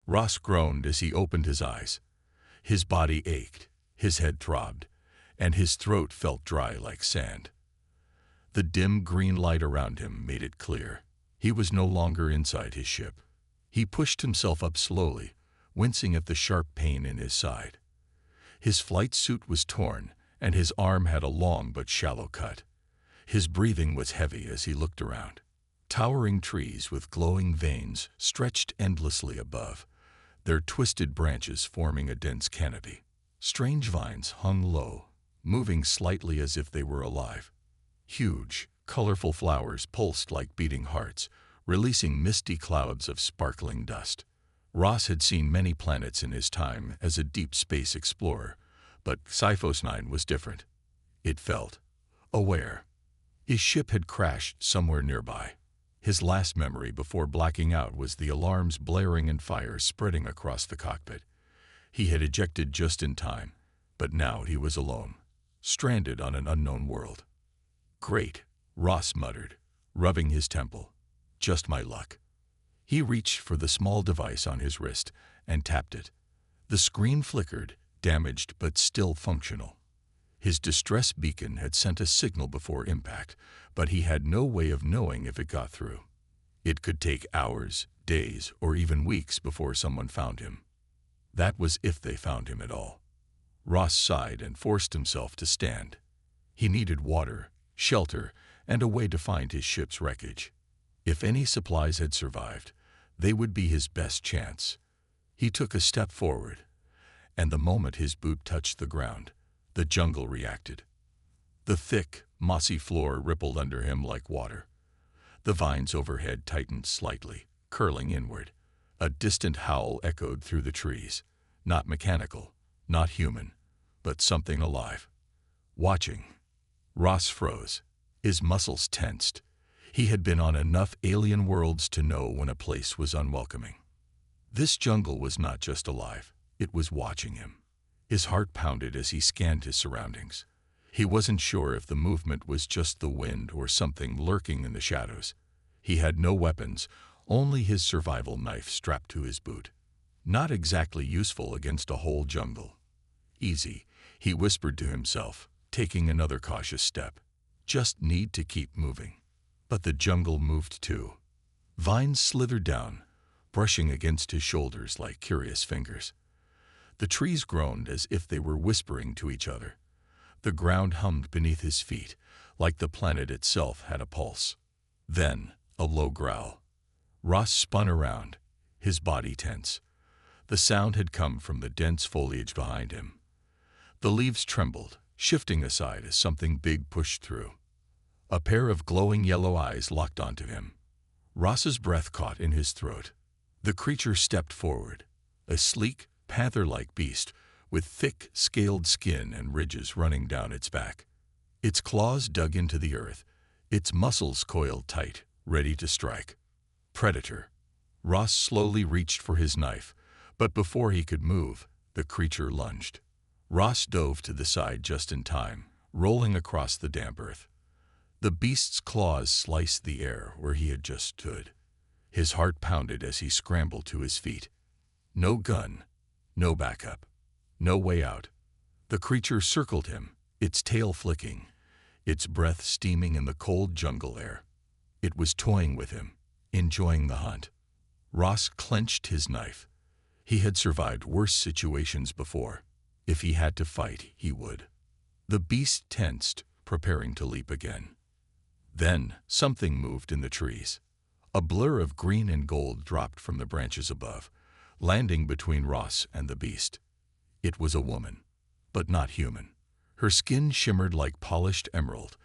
Ross groaned as he opened his eyes. His body ached, his head throbbed, and his throat felt dry like sand. The dim green light around him made it clear. He was no longer inside his ship. He pushed himself up slowly, wincing at the sharp pain in his side. His flight suit was torn, and his arm had a long but shallow cut. His breathing was heavy as he looked around. Towering trees with glowing veins stretched endlessly above, their twisted branches forming a dense canopy. Strange vines hung low, moving slightly as if they were alive. Huge, colorful flowers pulsed like beating hearts, releasing misty clouds of sparkling dust. Ross had seen many planets in his time as a deep space explorer, but Sci-Fi 9 was different. It felt aware. His ship had crashed somewhere nearby. His last memory before blacking out was the alarms blaring and fire spreading across the cockpit. He had ejected just in time, but now he was alone, stranded on an unknown world. "Great," Ross muttered, rubbing his temple. "Just my luck." He reached for the small device on his wrist and tapped it. The screen flickered, damaged but still functional. His distress beacon had sent a signal before impact, but he had no way of knowing if it got through. It could take hours, days, or even weeks before someone found him. That was if they found him at all. Ross sighed and forced himself to stand. He needed water, shelter, and a way to find his ship's wreckage. If any supplies had survived, they would be his best chance. He took a step forward, and the moment his boot touched the ground, the jungle reacted. The thick, mossy floor rippled under him like water. The vines overhead tightened slightly, curling inward. A distant howl echoed through the trees. Not mechanical, not human, but something alive. Watching. Ross froze. His muscles tensed. He had been on enough alien worlds to know when a place was unwelcoming. This jungle was not just alive, it was watching him. His heart pounded as he scanned his surroundings. He wasn't sure if the movement was just the wind or something lurking in the shadows. He had no weapons, only his survival knife strapped to his boot. Not exactly useful against a whole jungle. "Easy," he whispered to himself, taking another cautious step. "Just need to keep moving." But the jungle moved too. Vines slithered down, brushing against his shoulders like curious fingers. The trees groaned as if they were whispering to each other. The ground hummed beneath his feet, like the planet itself had a pulse. Then, a low growl. Ross spun around, his body tense. The sound had come from the dense foliage behind him. The leaves trembled, shifting aside as something big pushed through. A pair of glowing yellow eyes locked onto him. Ross's breath caught in his throat. The creature stepped forward, a sleek, panther-like beast with thick, scaled skin and ridges running down its back. Its claws dug into the earth, its muscles coiled tight, ready to strike. Predator. Ross slowly reached for his knife, but before he could move, the creature lunged. Ross dove to the side just in time, rolling across the damp earth. The beast's claws sliced the air where he had just stood. His heart pounded as he scrambled to his feet. No gun, no backup, no way out. The creature circled him, its tail flicking, its breath steaming in the cold jungle air. It was toying with him, enjoying the hunt. Ross clenched his knife. He had survived worse situations before. If he had to fight, he would. The beast tensed, preparing to leap again. Then, something moved in the trees. A blur of green and gold dropped from the branches above, landing between Ross and the beast. It was a woman, but not human. Her skin shimmered like polished emerald,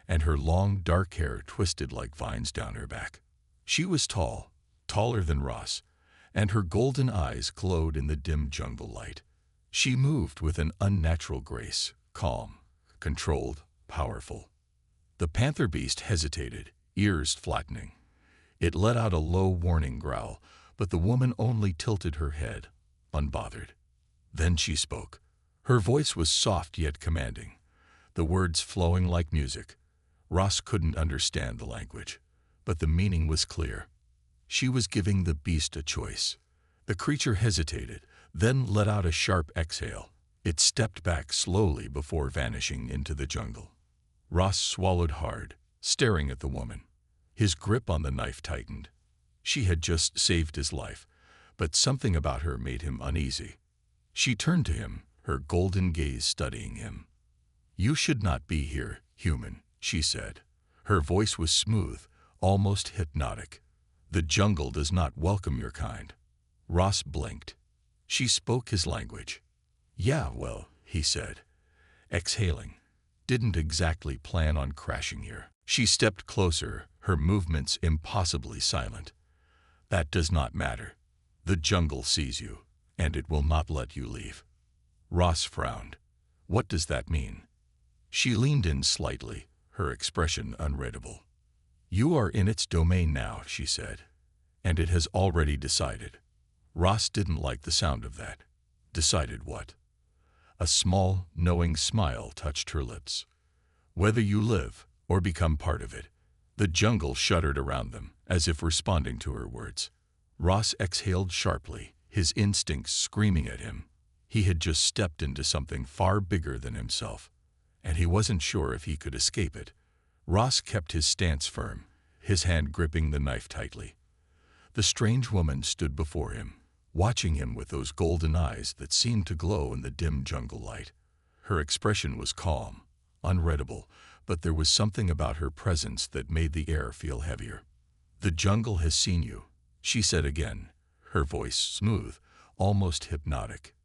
and her long, dark hair twisted like vines down her back. She was tall, taller than Ross, and her golden eyes glowed in the dim jungle light. She moved with an unnatural grace, calm, controlled, powerful. The panther beast hesitated, ears flattening. It let out a low warning growl, but the woman only tilted her head, unbothered. Then she spoke. Her voice was soft yet commanding, the words flowing like music. Ross couldn't understand the language, but the meaning was clear. She was giving the beast a choice, The creature hesitated, then let out a sharp exhale. It stepped back slowly before vanishing into the jungle. Ross swallowed hard, staring at the woman. His grip on the knife tightened. She had just saved his life, but something about her made him uneasy. She turned to him, her golden gaze studying him. "You should not be here, human," she said. Her voice was smooth, almost hypnotic. "The jungle does not welcome your kind." Ross blinked. She spoke his language. "Yeah, well," he said, exhaling. "Didn't exactly plan on crashing here." She stepped closer, her movements impossibly silent. "That does not matter. The jungle sees you, and it will not let you leave." Ross frowned. "What does that mean?" She leaned in slightly, her expression unreadable. "You are in its domain now," she said, "and it has already decided." Ross didn't like the sound of that. Decided what? A small, knowing smile touched her lips. "Whether you live or become part of it." The jungle shuddered around them, as if responding to her words. Ross exhaled sharply, his instincts screaming at him. He had just stepped into something far bigger than himself, and he wasn't sure if he could escape it. Ross kept his stance firm, his hand gripping the knife tightly. The strange woman stood before him, watching him with those golden eyes that seemed to glow in the dim jungle light. Her expression was calm, unreadable, but there was something about her presence that made the air feel heavier. "The jungle has seen you," she said again, her voice smooth, almost hypnotic.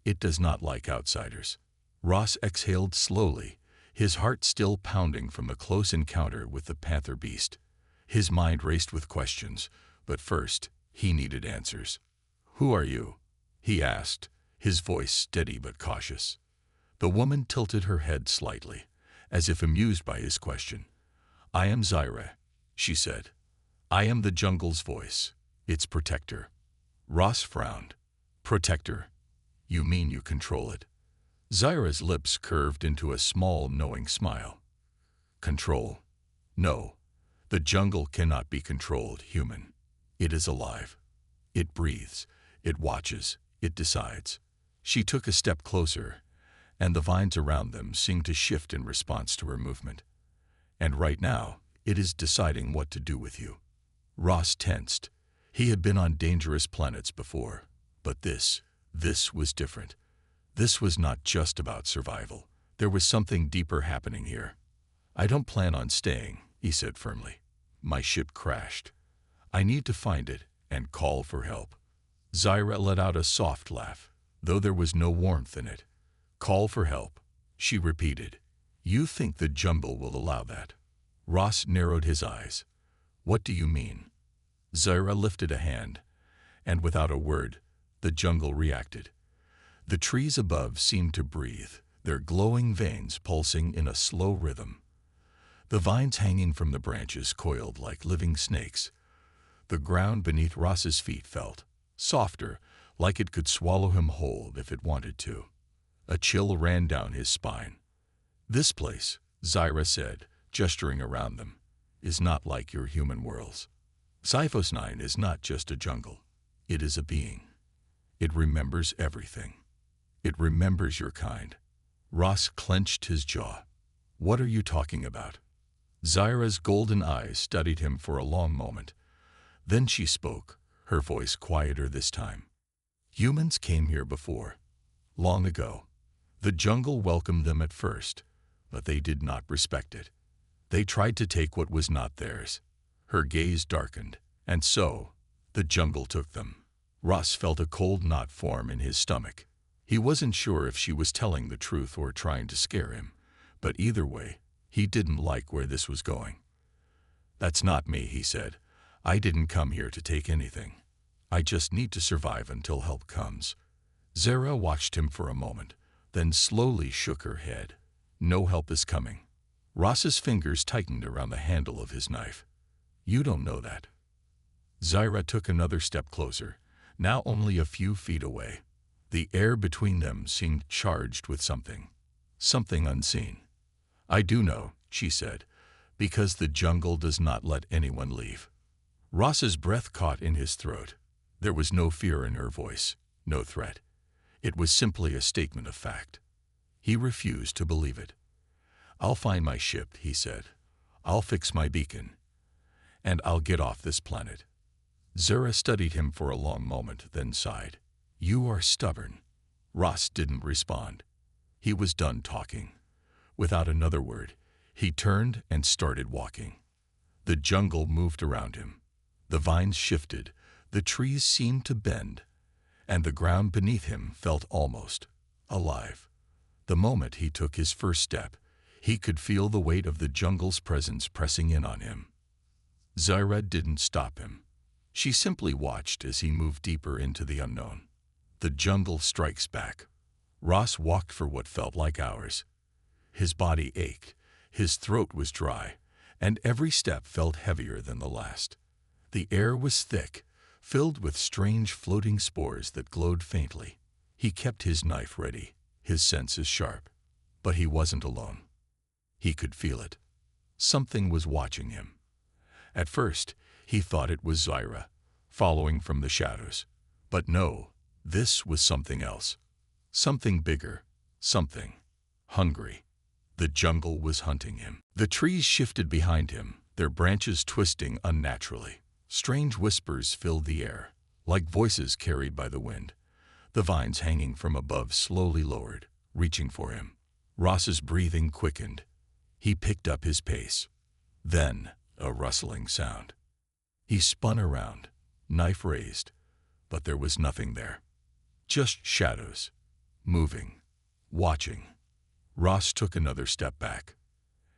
"It does not like outsiders." Ross exhaled slowly, his heart still pounding from the close encounter with the panther beast. His mind raced with questions, but first, he needed answers. "Who are you?" he asked, his voice steady but cautious. The woman tilted her head slightly, as if amused by his question. "I am Zyra," she said. "I am the jungle's voice, its protector." Ross frowned. "Protector? You mean you control it?" Zyra's lips curved into a small, knowing smile. "Control? No. The jungle cannot be controlled, human. It is alive. It breathes, it watches, it decides." She took a step closer, and the vines around them seemed to shift in response to her movement. "And right now, it is deciding what to do with you." Ross tensed. He had been on dangerous planets before, but this was different. This was not just about survival. There was something deeper happening here. "I don't plan on staying," he said firmly. "My ship crashed. I need to find it and call for help." Zyra let out a soft laugh, though there was no warmth in it. "Call for help," she repeated. "You think the jungle will allow that?" Ross narrowed his eyes. "What do you mean?" Zyra lifted a hand, and without a word, the jungle reacted. The trees above seemed to breathe, their glowing veins pulsing in a slow rhythm. The vines hanging from the branches coiled like living snakes. The ground beneath Ross's feet felt softer, like it could swallow him whole if it wanted to. A chill ran down his spine. "This place," Zyra said, gesturing around them, "is not like your human worlds. Sci-Fi 9 is not just a jungle. It is a being. It remembers everything. It remembers your kind." Ross clenched his jaw. "What are you talking about?" Zyra's golden eyes studied him for a long moment. Then she spoke, her voice quieter this time. "Humans came here before, long ago. The jungle welcomed them at first, but they did not respect it. They tried to take what was not theirs." Her gaze darkened, "And so, the jungle took them." Ross felt a cold knot form in his stomach. He wasn't sure if she was telling the truth or trying to scare him, but either way, he didn't like where this was going. "That's not me," he said. "I didn't come here to take anything. I just need to survive until help comes." Zyra watched him for a moment, then slowly shook her head. "No help is coming." Ross's fingers tightened around the handle of his knife. "You don't know that." Zyra took another step closer, now only a few feet away. The air between them seemed charged with something unseen. "I do know," she said, "because the jungle does not let anyone leave." Ross's breath caught in his throat. There was no fear in her voice, no threat. It was simply a statement of fact. He refused to believe it. "I'll find my ship," he said. "I'll fix my beacon. And I'll get off this planet." Zara studied him for a long moment, then sighed. "You are stubborn." Ross didn't respond. He was done talking. Without another word, he turned and started walking. The jungle moved around him. The vines shifted, the trees seemed to bend, and the ground beneath him felt almost alive. The moment he took his first step, he could feel the weight of the jungle's presence pressing in on him. Zara didn't stop him. She simply watched as he moved deeper into the unknown. The jungle strikes back. Ross walked for what felt like hours. His body ached, his throat was dry, and every step felt heavier than the last. The air was thick, filled with strange floating spores that glowed faintly. He kept his knife ready, his senses sharp. But he wasn't alone. He could feel it. Something was watching him. At first, he thought it was Zara, following from the shadows. But no, this was something else. Something bigger, something hungry. The jungle was hunting him. The trees shifted behind him, their branches twisting unnaturally. Strange whispers filled the air, like voices carried by the wind. The vines hanging from above slowly lowered, reaching for him. Ross's breathing quickened. He picked up his pace. Then, a rustling sound. He spun around, knife raised, but there was nothing there. Just shadows, moving, watching. Ross took another step back,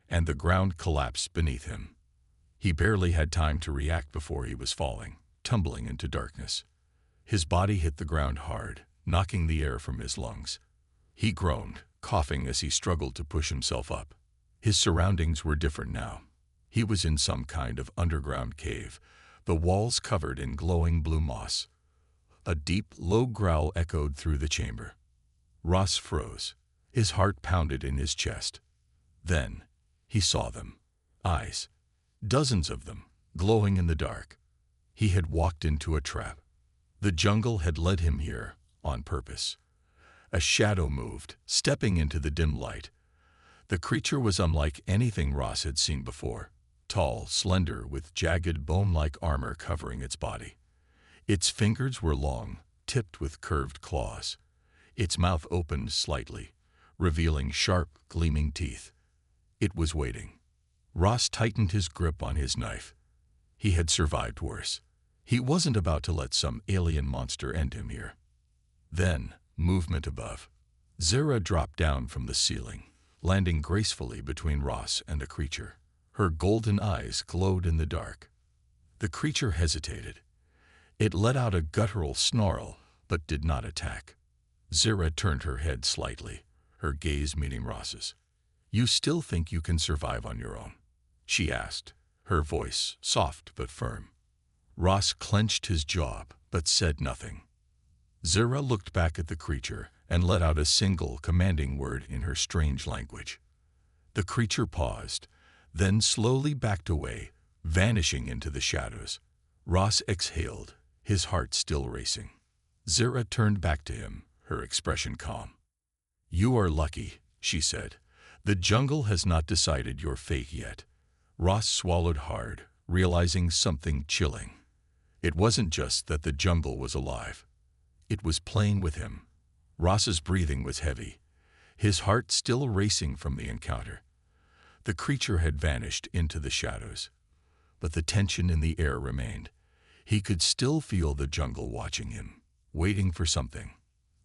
and the ground collapsed beneath him. He barely had time to react before he was falling, tumbling into darkness. His body hit the ground hard, knocking the air from his lungs. He groaned, coughing as he struggled to push himself up. His surroundings were different now. He was in some kind of underground cave, the walls covered in glowing blue moss. A deep, low growl echoed through the chamber. Ross froze. His heart pounded in his chest. Then, he saw them. Eyes. Dozens of them, glowing in the dark. He had walked into a trap. The jungle had led him here, on purpose. A shadow moved, stepping into the dim light. The creature was unlike anything Ross had seen before. Tall, slender, with jagged bone-like armor covering its body. Its fingers were long, tipped with curved claws. Its mouth opened slightly, revealing sharp, gleaming teeth. It was waiting. Ross tightened his grip on his knife. He had survived worse. He wasn't about to let some alien monster end him here. Then, movement above. Zara dropped down from the ceiling, landing gracefully between Ross and the creature. Her golden eyes glowed in the dark. The creature hesitated. It let out a guttural snarl, but did not attack. Zara turned her head slightly, her gaze meeting Ross's. "You still think you can survive on your own?" she asked, her voice soft but firm. Ross clenched his jaw, but said nothing. Zara looked back at the creature and let out a single commanding word in her strange language. The creature paused, then slowly backed away, vanishing into the shadows. Ross exhaled, his heart still racing. Zara turned back to him, her expression calm. "You are lucky," she said. "The jungle has not decided your fate yet." Ross swallowed hard, realizing something chilling. It wasn't just that the jungle was alive. It was playing with him. Ross's breathing was heavy, his heart still racing from the encounter. The creature had vanished into the shadows, but the tension in the air remained. He could still feel the jungle watching him, waiting for something.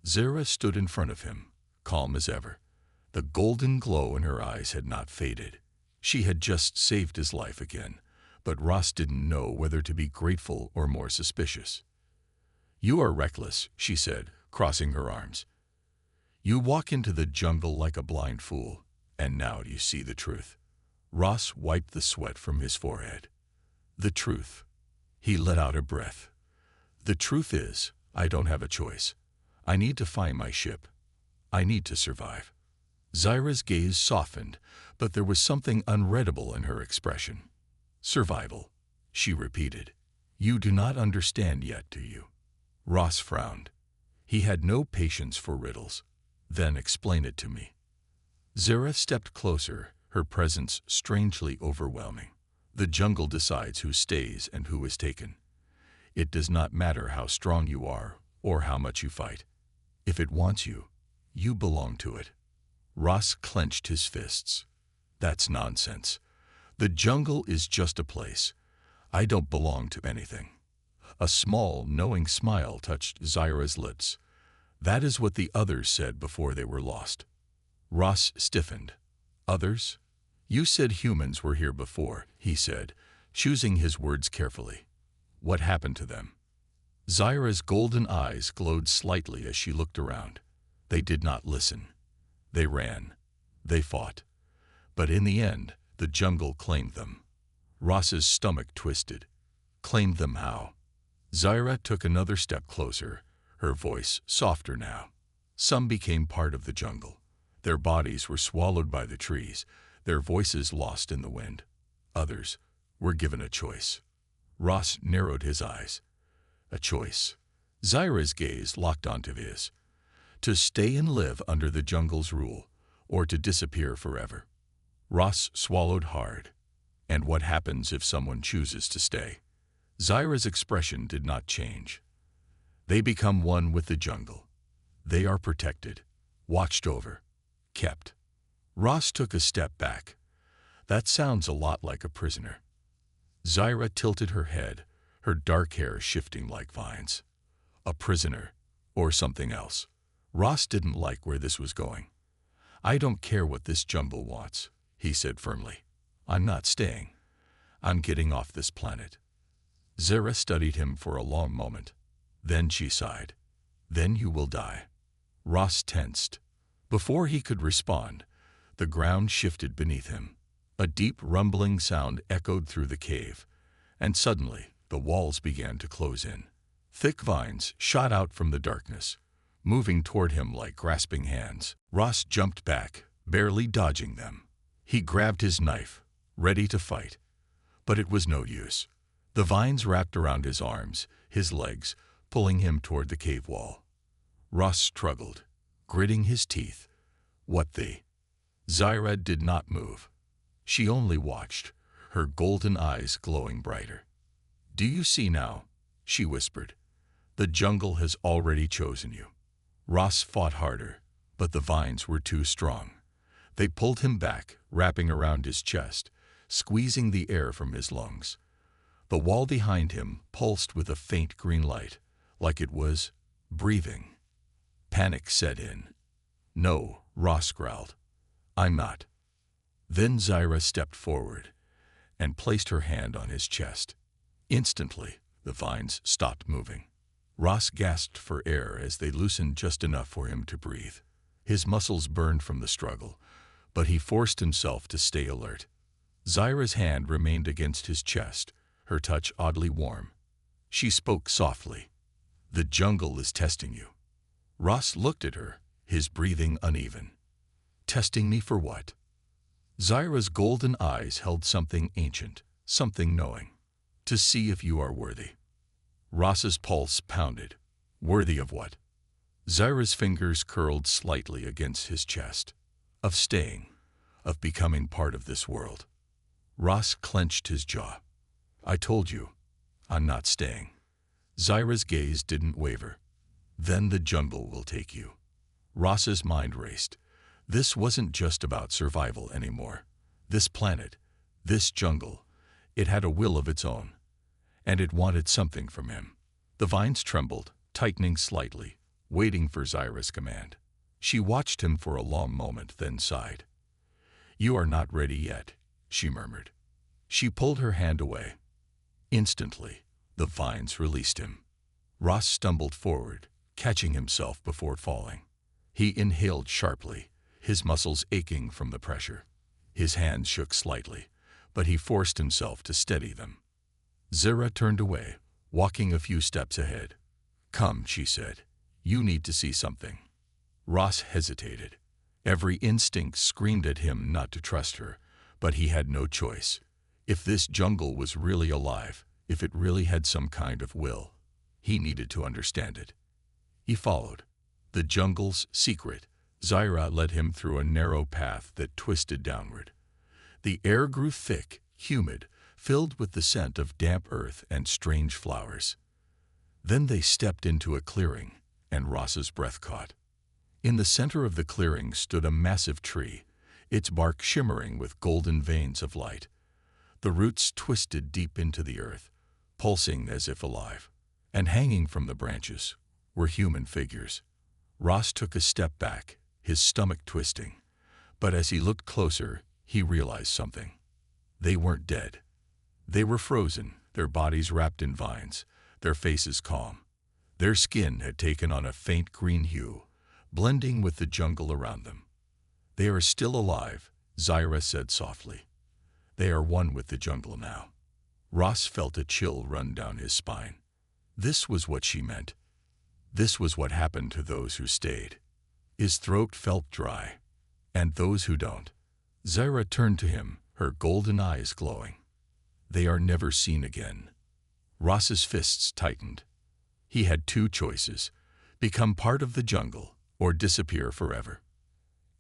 Zara stood in front of him, calm as ever. The golden glow in her eyes had not faded. She had just saved his life again, but Ross didn't know whether to be grateful or more suspicious. "You are reckless," she said, crossing her arms. "You walk into the jungle like a blind fool, and now you see the truth." Ross wiped the sweat from his forehead. "The truth." He let out a breath. "The truth is, I don't have a choice. I need to find my ship. I need to survive." Zara's gaze softened, but there was something unreadable in her expression. "Survival," she repeated. "You do not understand yet, do you? Ross frowned. He had no patience for riddles. Then explain it to me. Zara stepped closer, her presence strangely overwhelming. The jungle decides who stays and who is taken. It does not matter how strong you are or how much you fight. If it wants you, you belong to it. Ross clenched his fists. That's nonsense. The jungle is just a place. I don't belong to anything. A small, knowing smile touched Zara's lips. That is what the others said before they were lost. Ross stiffened. Others? You said humans were here before, he said, choosing his words carefully. What happened to them? Zara's golden eyes glowed slightly as she looked around. They did not listen. They ran. They fought. But in the end, the jungle claimed them. Ross's stomach twisted. Claimed them how? Zara took another step closer, her voice softer now. Some became part of the jungle. Their bodies were swallowed by the trees, their voices lost in the wind. Others were given a choice. Ross narrowed his eyes. A choice. Zara's gaze locked onto his. To stay and live under the jungle's rule, or to disappear forever. Ross swallowed hard. And what happens if someone chooses to stay? Zara's expression did not change. They become one with the jungle. They are protected, watched over, kept. Ross took a step back. That sounds a lot like a prisoner. Zara tilted her head, her dark hair shifting like vines. A prisoner, or something else. Ross didn't like where this was going. I don't care what this jungle wants, he said firmly. I'm not staying. I'm getting off this planet. Zara studied him for a long moment. Then she sighed. Then you will die. Ross tensed. Before he could respond, the ground shifted beneath him. A deep rumbling sound echoed through the cave, and suddenly the walls began to close in. Thick vines shot out from the darkness, moving toward him like grasping hands. Ross jumped back, barely dodging them. He grabbed his knife, ready to fight. But it was no use. The vines wrapped around his arms, his legs, pulling him toward the cave wall. Ross struggled, gritting his teeth. What the? Zara did not move. She only watched, her golden eyes glowing brighter. Do you see now? She whispered. The jungle has already chosen you. Ross fought harder, but the vines were too strong. They pulled him back, wrapping around his chest, squeezing the air from his lungs. The wall behind him pulsed with a faint green light, like it was breathing. Panic set in. No, Ross growled. I'm not. Then Zara stepped forward and placed her hand on his chest. Instantly, the vines stopped moving. Ross gasped for air as they loosened just enough for him to breathe. His muscles burned from the struggle, but he forced himself to stay alert. Zara's hand remained against his chest, her touch oddly warm. She spoke softly. The jungle is testing you. Ross looked at her, his breathing uneven. Testing me for what? Zara's golden eyes held something ancient, something knowing. To see if you are worthy. Ross's pulse pounded. Worthy of what? Zara's fingers curled slightly against his chest. Of staying. Of becoming part of this world. Ross clenched his jaw. I told you, I'm not staying. Zara's gaze didn't waver. Then the jungle will take you. Ross's mind raced. This wasn't just about survival anymore. This planet, this jungle, it had a will of its own. And it wanted something from him. The vines trembled, tightening slightly, waiting for Zara's command. She watched him for a long moment, then sighed. You are not ready yet, she murmured. She pulled her hand away. Instantly, the vines released him. Ross stumbled forward, catching himself before falling. He inhaled sharply, his muscles aching from the pressure. His hands shook slightly, but he forced himself to steady them. Zara turned away, walking a few steps ahead. Come, she said. You need to see something. Ross hesitated. Every instinct screamed at him not to trust her, but he had no choice. If this jungle was really alive, if it really had some kind of will, He needed to understand it. He followed. The jungle's secret. Zyra led him through a narrow path that twisted downward. The air grew thick, humid, filled with the scent of damp earth and strange flowers. Then they stepped into a clearing, and Ross's breath caught. In the center of the clearing stood a massive tree, its bark shimmering with golden veins of light. The roots twisted deep into the earth, pulsing as if alive, and hanging from the branches were human figures. Ross took a step back, his stomach twisting, but as he looked closer, he realized something. They weren't dead. They were frozen, their bodies wrapped in vines, their faces calm. Their skin had taken on a faint green hue, blending with the jungle around them. "They are still alive," Zyra said softly. "They are one with the jungle now." Ross felt a chill run down his spine. This was what she meant. This was what happened to those who stayed. His throat felt dry. And those who don't. Zyra turned to him, her golden eyes glowing. "They are never seen again." Ross's fists tightened. He had two choices: become part of the jungle or disappear forever.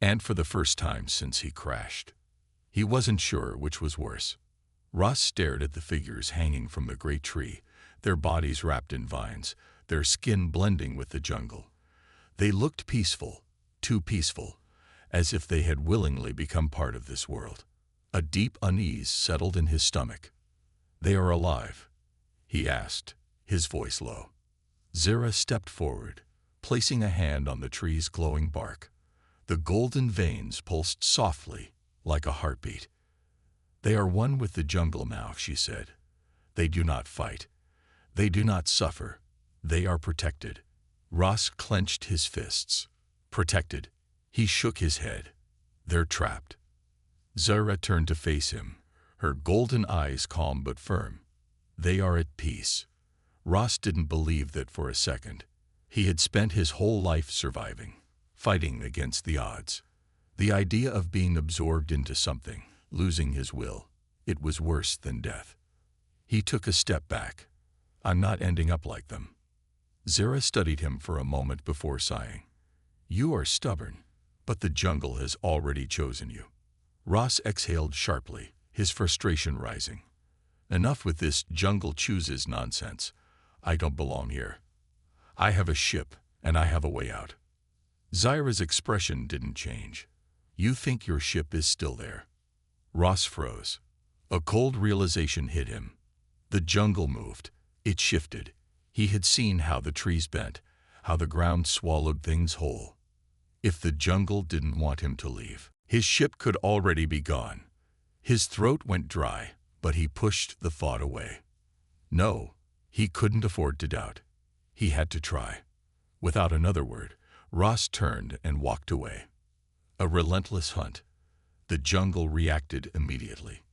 And for the first time since he crashed, he wasn't sure which was worse. Ross stared at the figures hanging from the great tree, their bodies wrapped in vines, their skin blending with the jungle. They looked peaceful, too peaceful, as if they had willingly become part of this world. A deep unease settled in his stomach. "They are alive?" he asked, his voice low. Zyra stepped forward, placing a hand on the tree's glowing bark. The golden veins pulsed softly, like a heartbeat. "They are one with the jungle now," she said. "They do not fight. They do not suffer. They are protected." Ross clenched his fists. "Protected?" He shook his head. "They're trapped." Zyra turned to face him, her golden eyes calm but firm. "They are at peace." Ross didn't believe that for a second. He had spent his whole life surviving, fighting against the odds. The idea of being absorbed into something, losing his will, it was worse than death. He took a step back. "I'm not ending up like them." Zyra studied him for a moment before sighing. "You are stubborn, but the jungle has already chosen you." Ross exhaled sharply, his frustration rising. "Enough with this jungle chooses nonsense. I don't belong here. I have a ship, and I have a way out." Zyra's expression didn't change. "You think your ship is still there?" Ross froze. A cold realization hit him. The jungle moved. It shifted. He had seen how the trees bent, how the ground swallowed things whole. If the jungle didn't want him to leave, his ship could already be gone. His throat went dry, but he pushed the thought away. No, he couldn't afford to doubt. He had to try. Without another word, Ross turned and walked away. A relentless hunt. The jungle reacted immediately.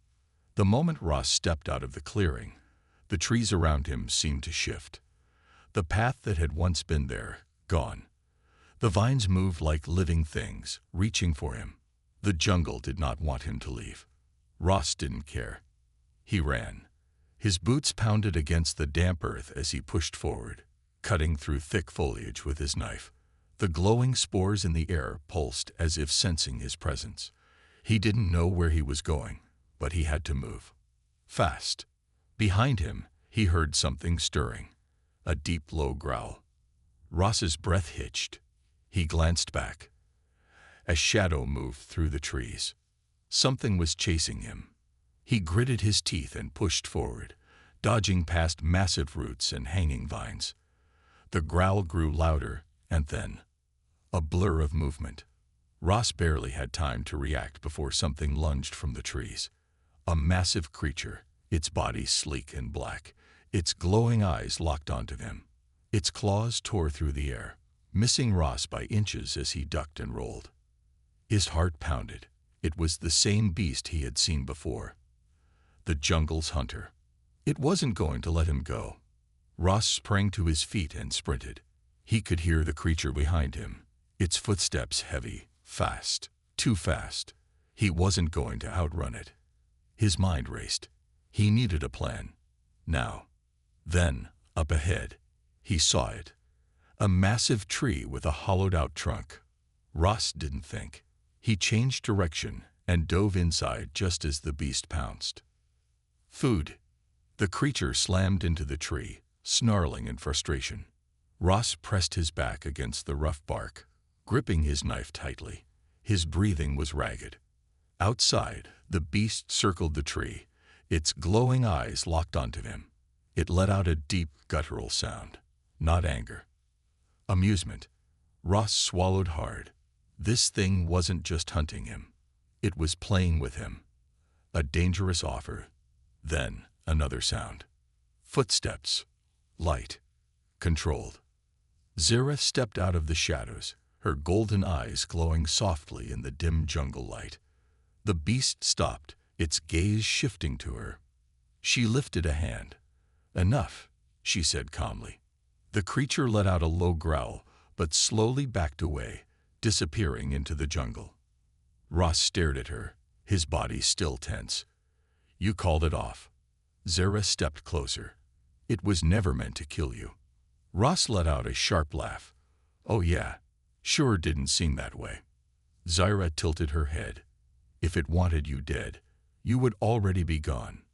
The moment Ross stepped out of the clearing, the trees around him seemed to shift. The path that had once been there, gone. The vines moved like living things, reaching for him. The jungle did not want him to leave. Ross didn't care. He ran. His boots pounded against the damp earth as he pushed forward, cutting through thick foliage with his knife. The glowing spores in the air pulsed as if sensing his presence. He didn't know where he was going, but he had to move. Fast. Behind him, he heard something stirring. A deep, low growl. Ross's breath hitched. He glanced back. A shadow moved through the trees. Something was chasing him. He gritted his teeth and pushed forward, dodging past massive roots and hanging vines. The growl grew louder, and then, a blur of movement. Ross barely had time to react before something lunged from the trees. A massive creature, its body sleek and black, its glowing eyes locked onto him. Its claws tore through the air, missing Ross by inches as he ducked and rolled. His heart pounded. It was the same beast he had seen before. The jungle's hunter. It wasn't going to let him go. Ross sprang to his feet and sprinted. He could hear the creature behind him, its footsteps heavy, fast, too fast. He wasn't going to outrun it. His mind raced. He needed a plan. Now. Then, up ahead, He saw it. A massive tree with a hollowed-out trunk. Ross didn't think. He changed direction and dove inside just as the beast pounced. Food. The creature slammed into the tree, snarling in frustration. Ross pressed his back against the rough bark, gripping his knife tightly. His breathing was ragged. Outside, the beast circled the tree, its glowing eyes locked onto him. It let out a deep, guttural sound. Not anger. Amusement. Ross swallowed hard. This thing wasn't just hunting him. It was playing with him. A dangerous offer. Then, another sound. Footsteps. Light. Controlled. Zara stepped out of the shadows, her golden eyes glowing softly in the dim jungle light. The beast stopped, its gaze shifting to her. She lifted a hand. "Enough," she said calmly. The creature let out a low growl, but slowly backed away, disappearing into the jungle. Ross stared at her, his body still tense. "You called it off." Zara stepped closer. "It was never meant to kill you." Ross let out a sharp laugh. "Oh yeah, sure didn't seem that way." Zara tilted her head. "If it wanted you dead, you would already be gone."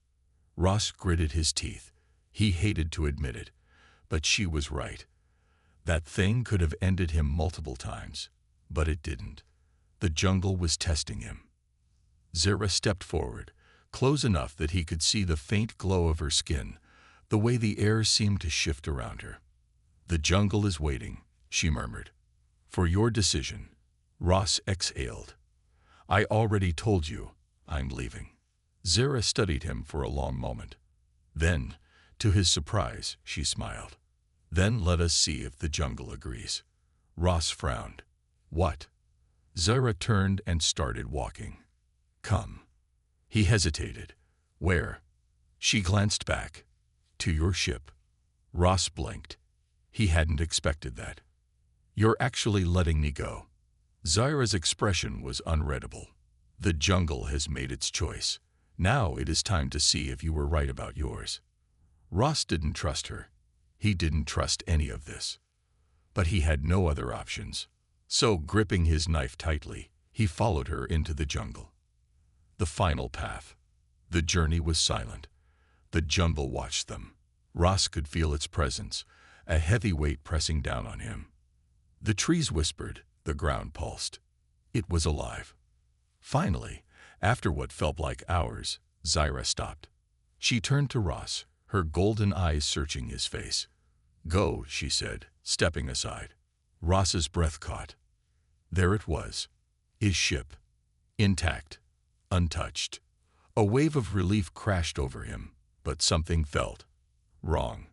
Ross gritted his teeth. He hated to admit it, but she was right. That thing could have ended him multiple times, but it didn't. The jungle was testing him. Zara stepped forward, close enough that he could see the faint glow of her skin, the way the air seemed to shift around her. "The jungle is waiting," she murmured. "For your decision." Ross exhaled. "I already told you, I'm leaving." Zara studied him for a long moment. Then, to his surprise, she smiled. "Then let us see if the jungle agrees." Ross frowned. "What?" Zara turned and started walking. "Come." He hesitated. "Where?" She glanced back. "To your ship." Ross blinked. He hadn't expected that. "You're actually letting me go." Zara's expression was unreadable. "The jungle has made its choice. Now it is time to see if you were right about yours." Ross didn't trust her. He didn't trust any of this. But he had no other options. So, gripping his knife tightly, he followed her into the jungle. The final path. The journey was silent. The jungle watched them. Ross could feel its presence, a heavy weight pressing down on him. The trees whispered, the ground pulsed. It was alive. Finally, after what felt like hours, Zara stopped. She turned to Ross, her golden eyes searching his face. "Go," she said, stepping aside. Ross's breath caught. There it was. His ship. Intact. Untouched. A wave of relief crashed over him, but something felt wrong.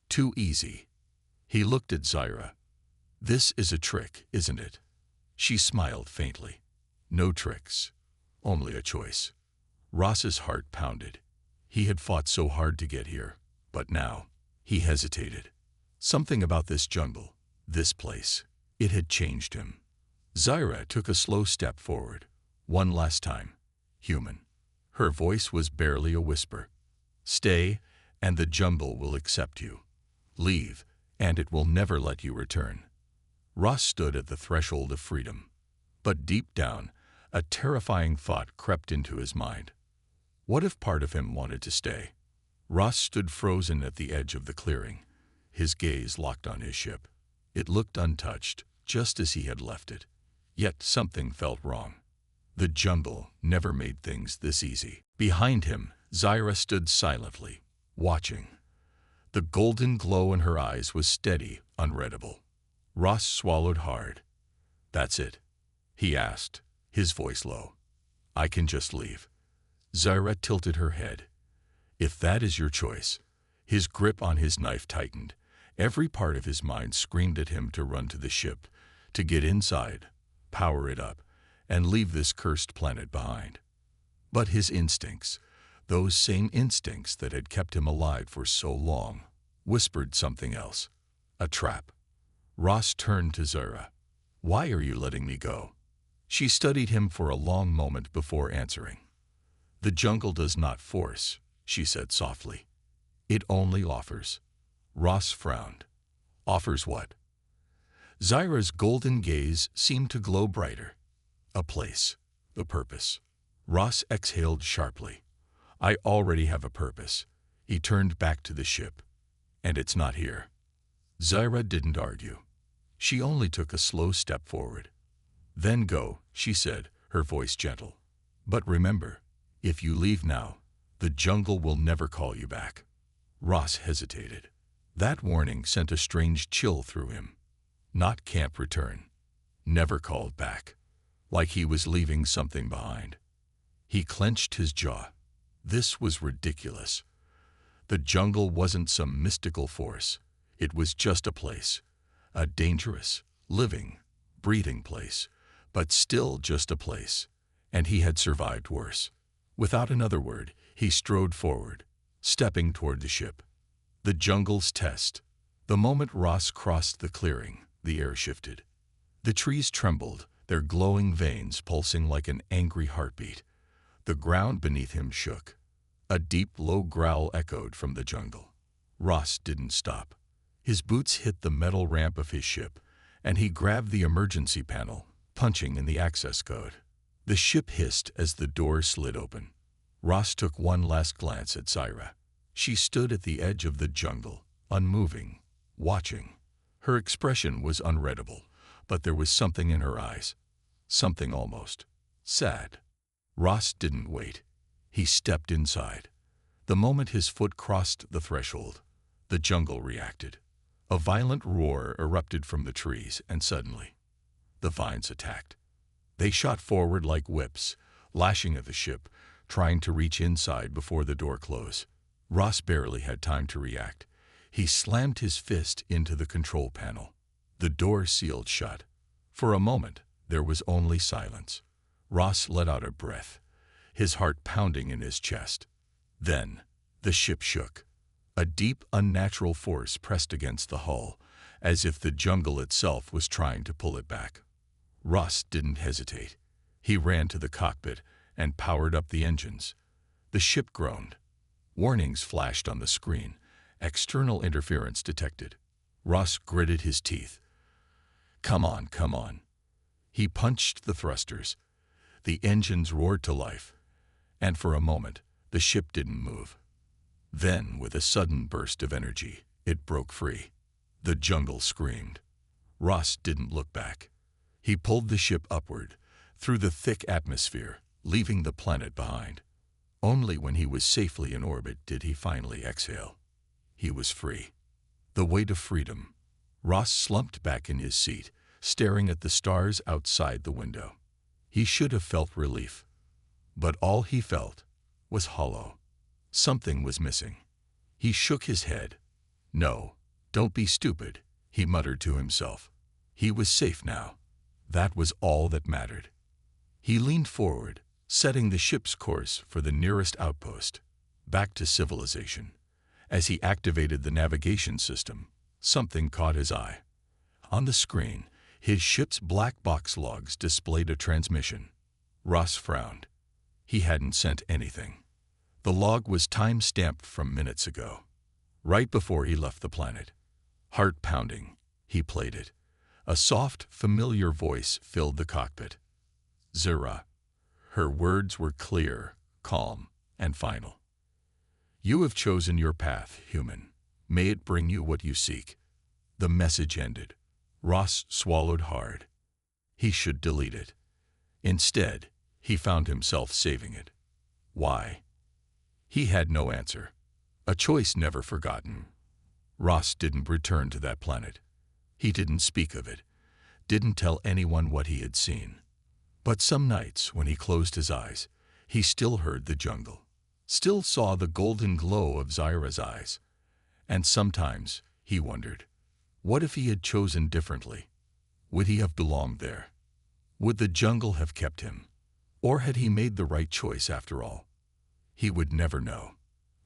Too easy. He looked at Zara. "This is a trick, isn't it?" She smiled faintly. "No tricks. Only a choice." Ross's heart pounded. He had fought so hard to get here, but now, he hesitated. Something about this jungle, this place, it had changed him. Zara took a slow step forward. One last time. Human. Her voice was barely a whisper. "Stay, and the jungle will accept you. Leave, and it will never let you return." Ross stood at the threshold of freedom. But deep down, a terrifying thought crept into his mind. What if part of him wanted to stay? Ross stood frozen at the edge of the clearing, his gaze locked on his ship. It looked untouched, just as he had left it. Yet something felt wrong. The jungle never made things this easy. Behind him, Zara stood silently, watching. The golden glow in her eyes was steady, unreadable. Ross swallowed hard. "That's it?" he asked, his voice low. "I can just leave." Zara tilted her head. "If that is your choice." His grip on his knife tightened. Every part of his mind screamed at him to run to the ship, to get inside, power it up, and leave this cursed planet behind. But his instincts, those same instincts that had kept him alive for so long, whispered something else. A trap. Ross turned to Zara. "Why are you letting me go?" She studied him for a long moment before answering. "The jungle does not force," she said softly. "It only offers." Ross frowned. Offers what? Zyra's golden gaze seemed to glow brighter. A place. A purpose. Ross exhaled sharply. I already have a purpose. He turned back to the ship. And it's not here. Zyra didn't argue. She only took a slow step forward. Then go, she said, her voice gentle. But remember, if you leave now, the jungle will never call you back. Ross hesitated. That warning sent a strange chill through him. Not can't return. Never called back. Like he was leaving something behind. He clenched his jaw. This was ridiculous. The jungle wasn't some mystical force. It was just a place. A dangerous, living, breathing place. But still just a place. And he had survived worse. Without another word, he strode forward, stepping toward the ship. The jungle's test. The moment Ross crossed the clearing, the air shifted. The trees trembled, their glowing veins pulsing like an angry heartbeat. The ground beneath him shook. A deep, low growl echoed from the jungle. Ross didn't stop. His boots hit the metal ramp of his ship, and he grabbed the emergency panel, punching in the access code. The ship hissed as the door slid open. Ross took one last glance at Zyra. She stood at the edge of the jungle, unmoving, watching. Her expression was unreadable, but there was something in her eyes. Something almost sad. Ross didn't wait. He stepped inside. The moment his foot crossed the threshold, the jungle reacted. A violent roar erupted from the trees, and suddenly, the vines attacked. They shot forward like whips, lashing at the ship, trying to reach inside before the door closed. Ross barely had time to react. He slammed his fist into the control panel. The door sealed shut. For a moment, there was only silence. Ross let out a breath, his heart pounding in his chest. Then, the ship shook. A deep, unnatural force pressed against the hull, as if the jungle itself was trying to pull it back. Ross didn't hesitate. He ran to the cockpit and powered up the engines. The ship groaned. Warnings flashed on the screen. External interference detected. Ross gritted his teeth. Come on, come on. He punched the thrusters. The engines roared to life. And for a moment, the ship didn't move. Then, with a sudden burst of energy, it broke free. The jungle screamed. Ross didn't look back. He pulled the ship upward, through the thick atmosphere, leaving the planet behind. Only when he was safely in orbit did he finally exhale. He was free. The weight of freedom. Ross slumped back in his seat, staring at the stars outside the window. He should have felt relief. But all he felt was hollow. Something was missing. He shook his head. No, don't be stupid, he muttered to himself. He was safe now. That was all that mattered. He leaned forward, setting the ship's course for the nearest outpost, back to civilization. As he activated the navigation system, something caught his eye. On the screen, his ship's black box logs displayed a transmission. Ross frowned. He hadn't sent anything. The log was time-stamped from minutes ago, right before he left the planet. Heart pounding, he played it. A soft, familiar voice filled the cockpit. Zyra. Her words were clear, calm, and final. You have chosen your path, human. May it bring you what you seek. The message ended. Ross swallowed hard. He should delete it. Instead, he found himself saving it. Why? He had no answer. A choice never forgotten. Ross didn't return to that planet. He didn't speak of it, didn't tell anyone what he had seen. But some nights, when he closed his eyes, he still heard the jungle, still saw the golden glow of Zyra's eyes. And sometimes, he wondered, what if he had chosen differently? Would he have belonged there? Would the jungle have kept him? Or had he made the right choice after all? He would never know.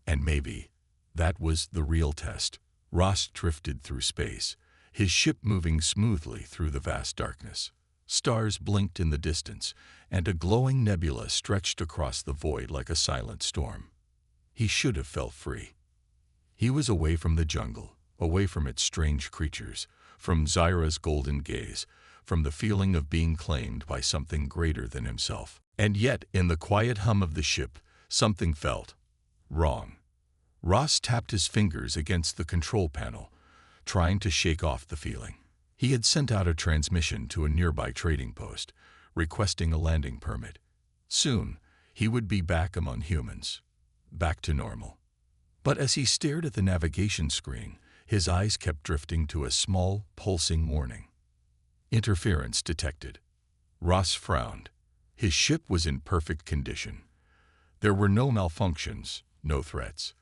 And maybe that was the real test. Ross drifted through space, his ship moving smoothly through the vast darkness. Stars blinked in the distance, and a glowing nebula stretched across the void like a silent storm. He should have felt free. He was away from the jungle, away from its strange creatures, from Zyra's golden gaze, from the feeling of being claimed by something greater than himself. And yet, in the quiet hum of the ship, something felt wrong. Ross tapped his fingers against the control panel, trying to shake off the feeling. He had sent out a transmission to a nearby trading post, requesting a landing permit. Soon, he would be back among humans, back to normal. But as he stared at the navigation screen, his eyes kept drifting to a small, pulsing warning. Interference detected. Ross frowned. His ship was in perfect condition. There were no malfunctions, no threats.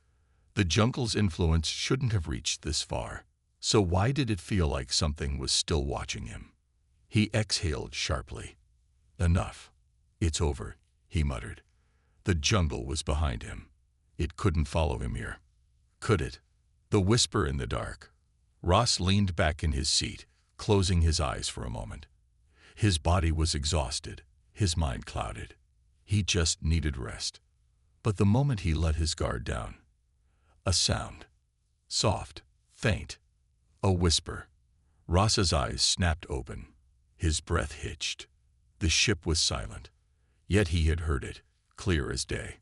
The jungle's influence shouldn't have reached this far. So why did it feel like something was still watching him? He exhaled sharply. Enough. It's over, he muttered. The jungle was behind him. It couldn't follow him here. Could it? The whisper in the dark. Ross leaned back in his seat, closing his eyes for a moment. His body was exhausted, his mind clouded. He just needed rest. But the moment he let his guard down, a sound. Soft, faint. A whisper. Ross's eyes snapped open. His breath hitched. The ship was silent, yet he had heard it, clear as day.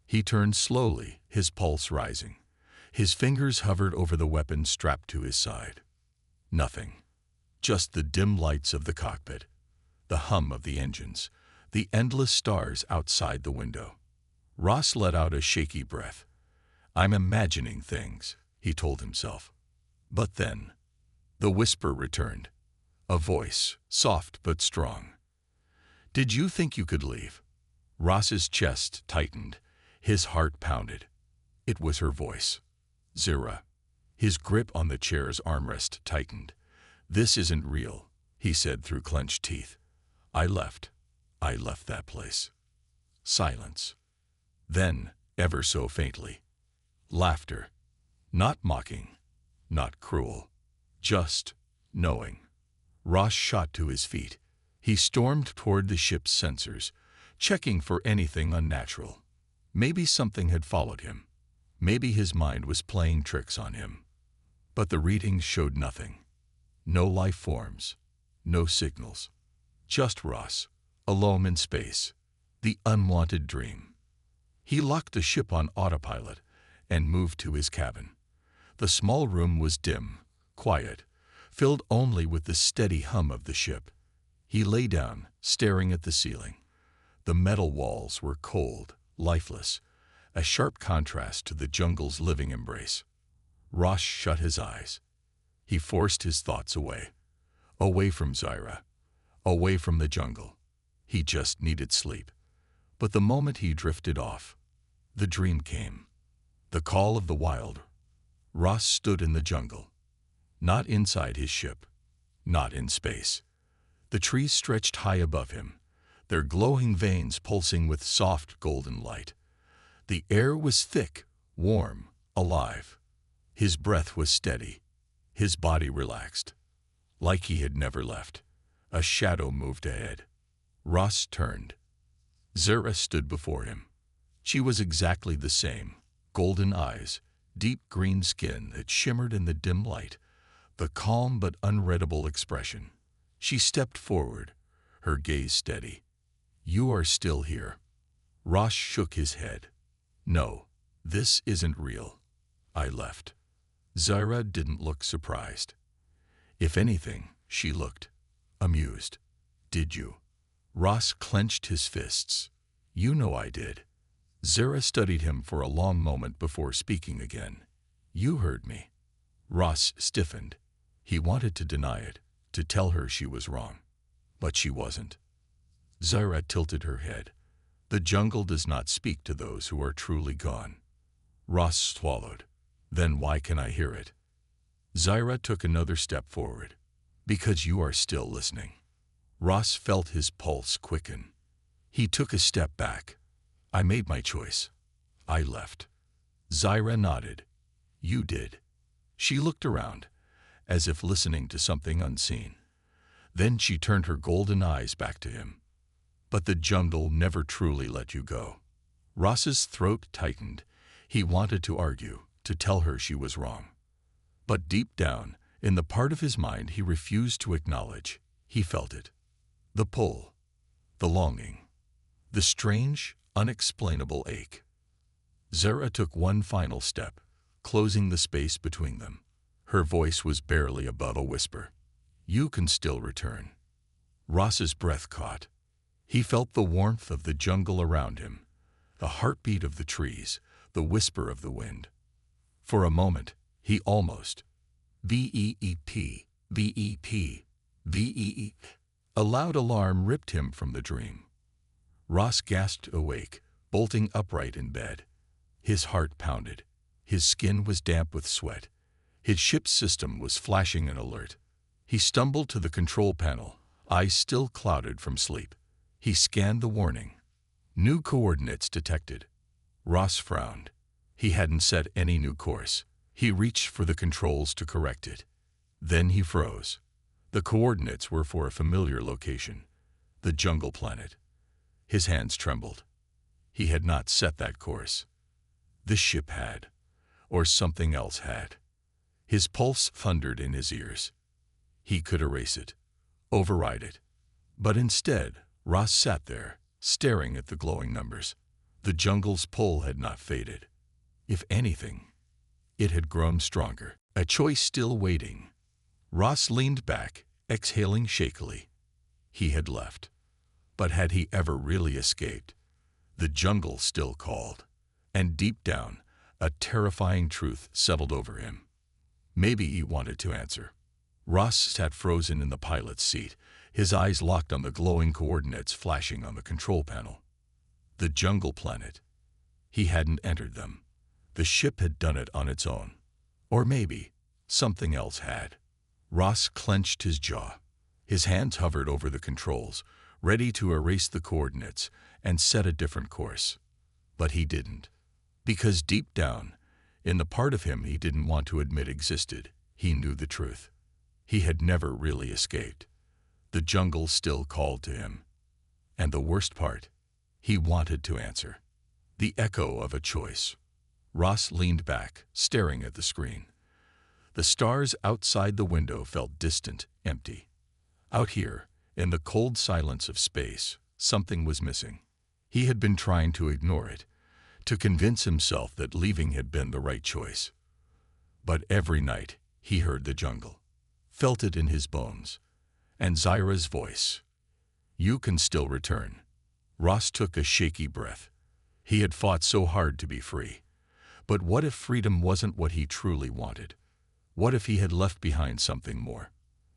He turned slowly, his pulse rising. His fingers hovered over the weapon strapped to his side. Nothing. Just the dim lights of the cockpit, the hum of the engines, the endless stars outside the window. Ross let out a shaky breath. I'm imagining things, he told himself. But then, the whisper returned. A voice, soft but strong. Did you think you could leave? Ross's chest tightened. His heart pounded. It was her voice. Zyra. His grip on the chair's armrest tightened. This isn't real, he said through clenched teeth. I left that place. Silence. Then, ever so faintly, laughter. Not mocking. Not cruel, just knowing. Ross shot to his feet. He stormed toward the ship's sensors, checking for anything unnatural. Maybe something had followed him. Maybe his mind was playing tricks on him. But the readings showed nothing. No life forms, no signals. Just Ross, alone in space, the unwanted dream. He locked the ship on autopilot and moved to his cabin. The small room was dim, quiet, filled only with the steady hum of the ship. He lay down, staring at the ceiling. The metal walls were cold, lifeless, a sharp contrast to the jungle's living embrace. Ross shut his eyes. He forced his thoughts away from Zyra, away from the jungle. He just needed sleep. But the moment he drifted off, the dream came. The call of the wild. Ross stood in the jungle, not inside his ship, not in space. The trees stretched high above him, their glowing veins pulsing with soft golden light. The air was thick, warm, alive. His breath was steady, his body relaxed, like he had never left. A shadow moved ahead. Ross turned. Zyra stood before him. She was exactly the same, golden eyes, deep green skin that shimmered in the dim light, the calm but unreadable expression. She stepped forward, her gaze steady. You are still here. Ross shook his head. No, this isn't real. I left. Zyra didn't look surprised. If anything, she looked amused. Did you? Ross clenched his fists. You know I did. Zyra studied him for a long moment before speaking again. You heard me. Ross stiffened. He wanted to deny it, to tell her she was wrong. But she wasn't. Zyra tilted her head. The jungle does not speak to those who are truly gone. Ross swallowed. Then why can I hear it? Zyra took another step forward. Because you are still listening. Ross felt his pulse quicken. He took a step back. I made my choice. I left. Zyra nodded. You did. She looked around, as if listening to something unseen. Then she turned her golden eyes back to him. But the jungle never truly let you go. Ross's throat tightened. He wanted to argue, to tell her she was wrong. But deep down, in the part of his mind he refused to acknowledge, he felt it. The pull, the longing, the strange, unexplainable ache. Zara took one final step, closing the space between them. Her voice was barely above a whisper. "You can still return." Ross's breath caught. He felt the warmth of the jungle around him, the heartbeat of the trees, the whisper of the wind. For a moment, he almost VEEP, VEP, VEE. A loud alarm ripped him from the dream. Ross gasped awake, bolting upright in bed. His heart pounded. His skin was damp with sweat. His ship's system was flashing an alert. He stumbled to the control panel, eyes still clouded from sleep. He scanned the warning. New coordinates detected. Ross frowned. He hadn't set any new course. He reached for the controls to correct it. Then he froze. The coordinates were for a familiar location, the jungle planet. His hands trembled. He had not set that course. The ship had, or something else had. His pulse thundered in his ears. He could erase it, override it. But instead, Ross sat there, staring at the glowing numbers. The jungle's pull had not faded. If anything, it had grown stronger. A choice still waiting. Ross leaned back, exhaling shakily. He had left. But had he ever really escaped? The jungle still called. And deep down, a terrifying truth settled over him. Maybe he wanted to answer. Ross sat frozen in the pilot's seat, his eyes locked on the glowing coordinates flashing on the control panel. The jungle planet. He hadn't entered them. The ship had done it on its own. Or maybe something else had. Ross clenched his jaw. His hands hovered over the controls, ready to erase the coordinates and set a different course. But he didn't. Because deep down, in the part of him he didn't want to admit existed, he knew the truth. He had never really escaped. The jungle still called to him. And the worst part, he wanted to answer. The echo of a choice. Ross leaned back, staring at the screen. The stars outside the window felt distant, empty. Out here, in the cold silence of space, something was missing. He had been trying to ignore it, to convince himself that leaving had been the right choice. But every night, he heard the jungle, felt it in his bones, and Zara's voice. "You can still return." Ross took a shaky breath. He had fought so hard to be free. But what if freedom wasn't what he truly wanted? What if he had left behind something more?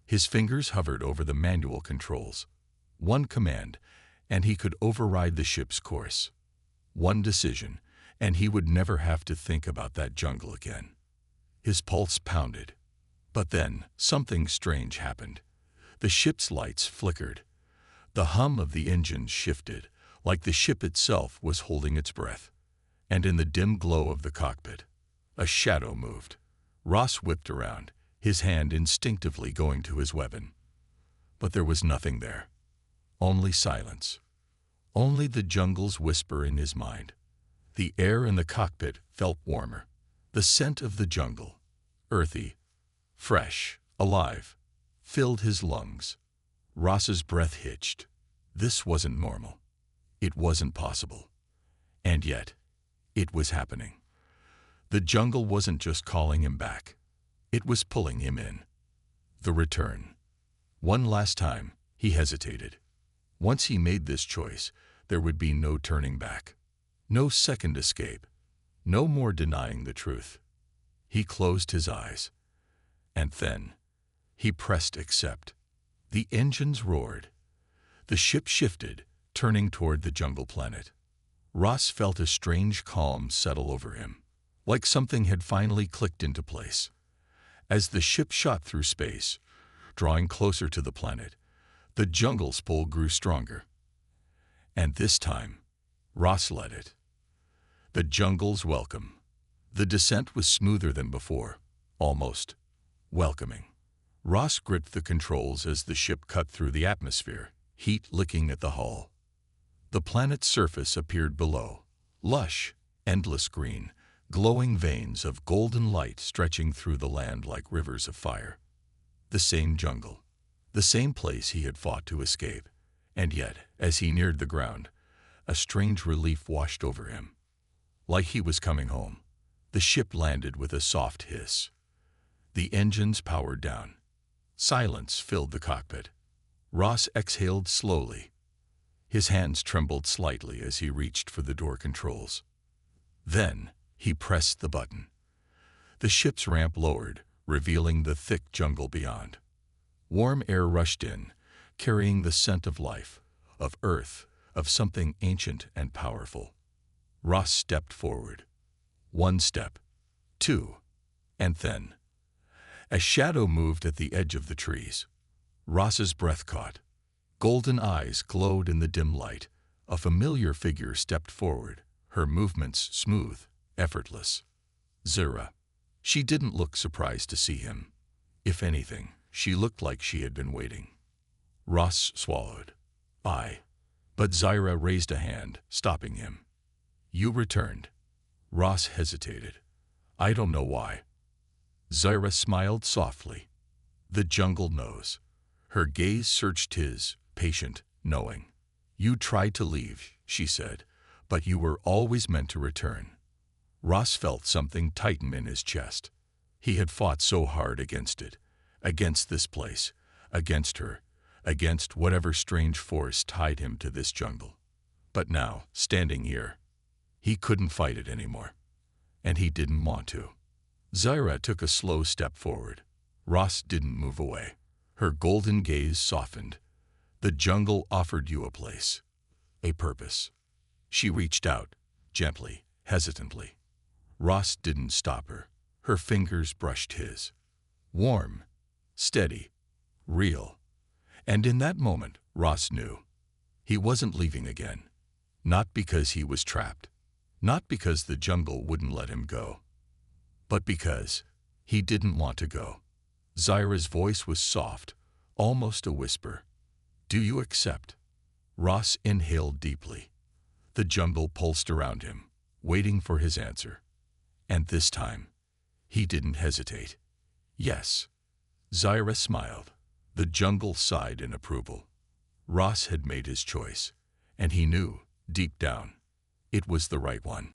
His fingers hovered over the manual controls. One command, and he could override the ship's course. One decision, and he would never have to think about that jungle again. His pulse pounded. But then, something strange happened. The ship's lights flickered. The hum of the engines shifted, like the ship itself was holding its breath. And in the dim glow of the cockpit, a shadow moved. Ross whipped around, his hand instinctively going to his weapon. But there was nothing there. Only silence. Only the jungle's whisper in his mind. The air in the cockpit felt warmer. The scent of the jungle, earthy, fresh, alive, filled his lungs. Ross's breath hitched. This wasn't normal. It wasn't possible. And yet, it was happening. The jungle wasn't just calling him back. It was pulling him in. The return. One last time, he hesitated. Once he made this choice, there would be no turning back. No second escape. No more denying the truth. He closed his eyes. And then, he pressed accept. The engines roared. The ship shifted, turning toward the jungle planet. Ross felt a strange calm settle over him, like something had finally clicked into place. As the ship shot through space, drawing closer to the planet, the jungle's pull grew stronger. And this time, Ross led it. The jungle's welcome. The descent was smoother than before, almost welcoming. Ross gripped the controls as the ship cut through the atmosphere, heat licking at the hull. The planet's surface appeared below, lush, endless green, glowing veins of golden light stretching through the land like rivers of fire. The same jungle, the same place he had fought to escape, and yet, as he neared the ground, a strange relief washed over him. Like he was coming home, the ship landed with a soft hiss. The engines powered down. Silence filled the cockpit. Ross exhaled slowly. His hands trembled slightly as he reached for the door controls. Then he pressed the button. The ship's ramp lowered, revealing the thick jungle beyond. Warm air rushed in, carrying the scent of life, of earth, of something ancient and powerful. Ross stepped forward. 1 step, 2, and then, a shadow moved at the edge of the trees. Ross's breath caught. Golden eyes glowed in the dim light. A familiar figure stepped forward, her movements smooth, effortless. Zira. She didn't look surprised to see him. If anything, she looked like she had been waiting. Ross swallowed. But Zira raised a hand, stopping him. You returned. Ross hesitated. I don't know why. Zira smiled softly. The jungle knows. Her gaze searched his, patient, knowing. You tried to leave, she said, but you were always meant to return. Ross felt something tighten in his chest. He had fought so hard against it, against this place, against her, against whatever strange force tied him to this jungle. But now, standing here, he couldn't fight it anymore. And he didn't want to. Zira took a slow step forward. Ross didn't move away. Her golden gaze softened. The jungle offered you a place, a purpose. She reached out, gently, hesitantly. Ross didn't stop her. Her fingers brushed his. Warm, steady, real. And in that moment, Ross knew. He wasn't leaving again. Not because he was trapped. Not because the jungle wouldn't let him go. But because he didn't want to go. Zira's voice was soft, almost a whisper. Do you accept? Ross inhaled deeply. The jungle pulsed around him, waiting for his answer. And this time, he didn't hesitate. Yes. Zira smiled. The jungle sighed in approval. Ross had made his choice, and he knew, deep down, it was the right one.